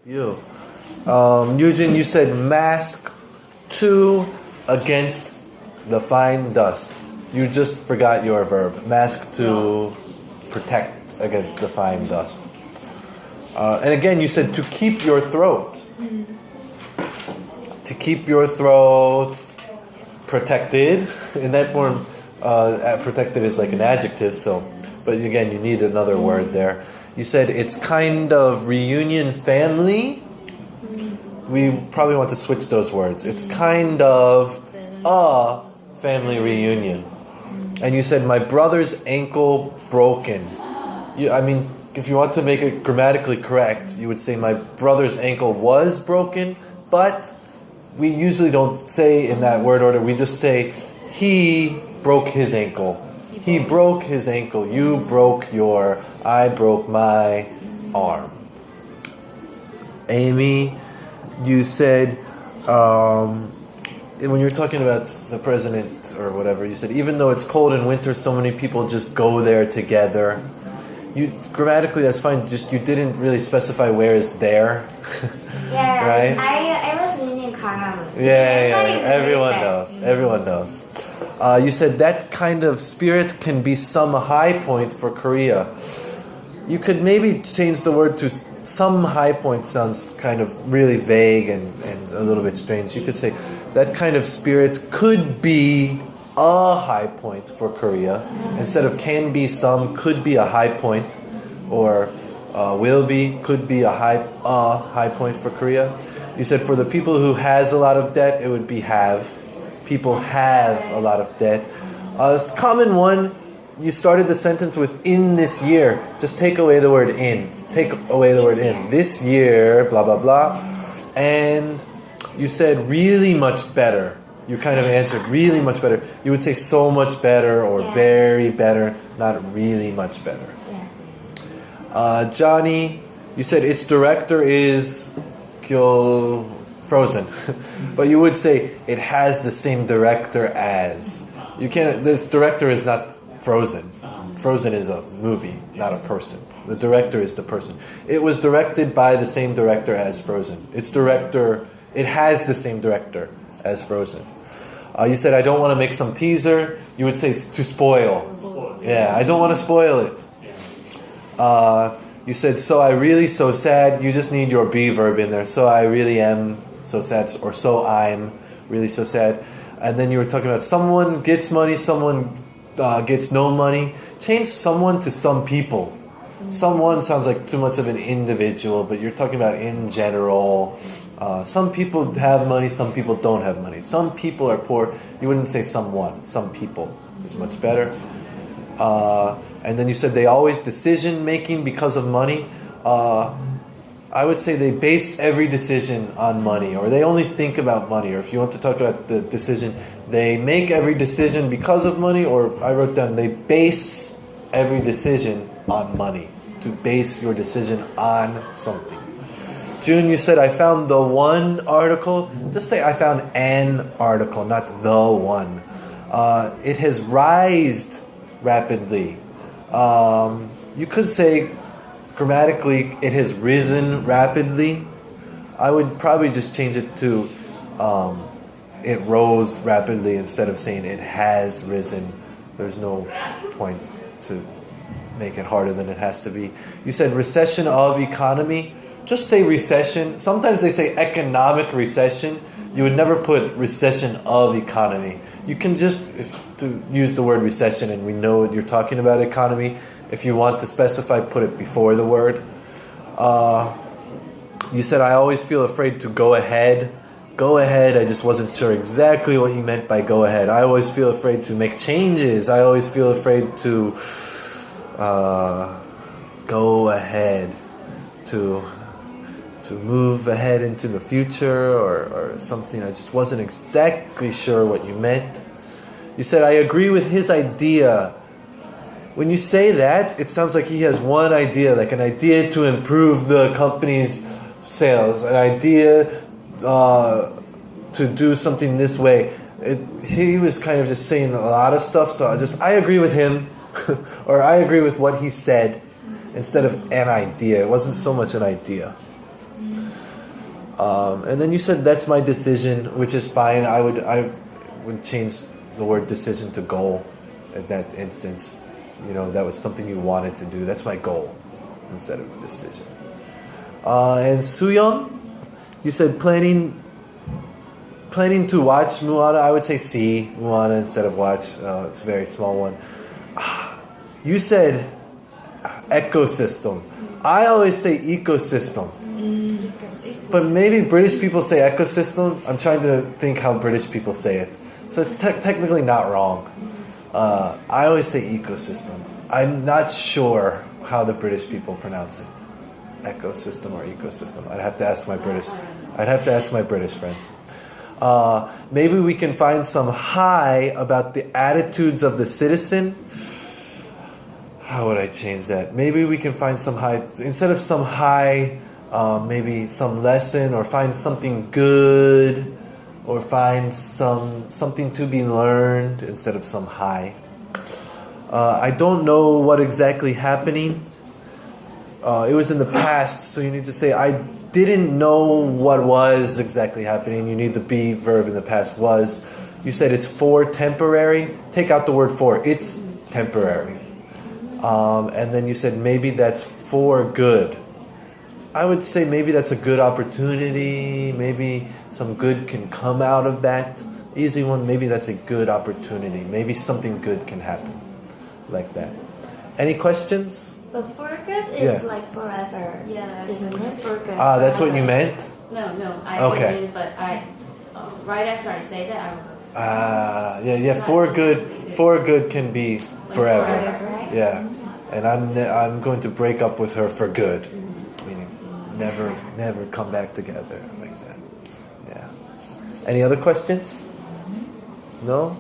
You. Eugene, you said mask to against the fine dust. You just forgot your verb. Mask to protect against the fine dust. And again, you said to keep your throat. To keep your throat protected. In that form, protected is like an adjective, so. But again, you need another word there. You said it's kind of reunion family. We probably want to switch those words. It's kind of a family reunion. And you said my brother's ankle broken. If you want to make it grammatically correct, you would say my brother's ankle was broken, but we usually don't say in that word order. We just say he broke his ankle. He broke his ankle. You broke your. I broke my arm. Amy, you said when you were talking about the president or whatever, you said even though it's cold in winter, so many people just go there together. You grammatically, that's fine. Just you didn't really specify where is there. Yeah, right? I was reading Kangam. Yeah. Everyone knows. Everyone knows. You said that kind of spirit can be some high point for Korea. You could maybe change the word to some high point. Sounds kind of really vague and a little bit strange. You could say that kind of spirit could be a high point for Korea. Instead of can be some, could be a high point, or will be, could be a high point for Korea. You said for the people who has a lot of debt, it would be have. People have a lot of debt. A common one, you started the sentence with in this year. Just take away the word in. Take away the word in. This year, blah, blah, blah. And you said really much better. You kind of answered really much better. You would say so much better or very better, not really much better. Johnny, you said its director is Frozen. But you would say it has the same director as. You can't. This director is not Frozen. Frozen is a movie, not a person. The director is the person. It was directed by the same director as Frozen. Its director, it has the same director as Frozen. You said I don't want to make some teaser. You would say to spoil. Yeah, I don't want to spoil it. You said so I really so sad. You just need your be verb in there. So I really am so sad, or so I'm really so sad. And then you were talking about someone gets money, someone gets no money. Change someone to some people. Someone sounds like too much of an individual, but you're talking about in general. Some people have money, some people don't have money. Some people are poor. You wouldn't say someone. Some people is much better. And then you said they always decision making because of money. I would say they base every decision on money, or they only think about money. Or if you want to talk about the decision, they make every decision because of money, or I wrote down they base every decision on money. To base your decision on something. June, you said I found the one article. Just say I found an article, not the one. It has rised rapidly. You could say grammatically it has risen rapidly. I would probably just change it to it rose rapidly instead of saying it has risen. There's no point to make it harder than it has to be. You said recession of economy. Just say recession. Sometimes they say economic recession. You would never put recession of economy. You can just to use the word recession and we know you're talking about economy. If you want to specify, put it before the word. You said I always feel afraid to go ahead. Go ahead, I just wasn't sure exactly what you meant by go ahead. I always feel afraid to make changes. I always feel afraid to go ahead, to move ahead into the future or something. I just wasn't exactly sure what you meant. You said, I agree with his idea. When you say that, it sounds like he has one idea, like an idea to improve the company's sales, an idea to do something this way. He was kind of just saying a lot of stuff, so I agree with him, or I agree with what he said, instead of an idea. It wasn't so much an idea. And then you said that's my decision, which is fine. I would change the word decision to goal at that instance. You know, that was something you wanted to do. That's my goal instead of decision. And Suyeon, you said planning to watch Moana. I would say see Moana instead of watch. It's a very small one. You said ecosystem. I always say ecosystem. But maybe British people say ecosystem. I'm trying to think how British people say it. So it's technically not wrong. I always say ecosystem. I'm not sure how the British people pronounce it. Ecosystem or ecosystem. I'd have to ask my British friends. Maybe we can find some high about the attitudes of the citizen. How would I change that? Maybe we can find some high, instead of some high, maybe some lesson, or find something good, or find something to be learned instead of some high. I don't know what exactly happening. It was in the past, so you need to say, I didn't know what was exactly happening. You need the be verb in the past was. You said it's for temporary. Take out the word for. It's temporary. And then you said maybe that's for good. I would say maybe that's a good opportunity. Maybe some good can come out of that. Easy one, maybe that's a good opportunity. Maybe something good can happen. Like that. Any questions? But for good is like forever. Yeah. Isn't it? For good. That's what you meant? No, I Okay. didn't, but right after I say that, I was Yeah. For good can be forever. Forever, right? Yeah. And I'm going to break up with her for good. Meaning never come back together like that. Yeah. Any other questions? No?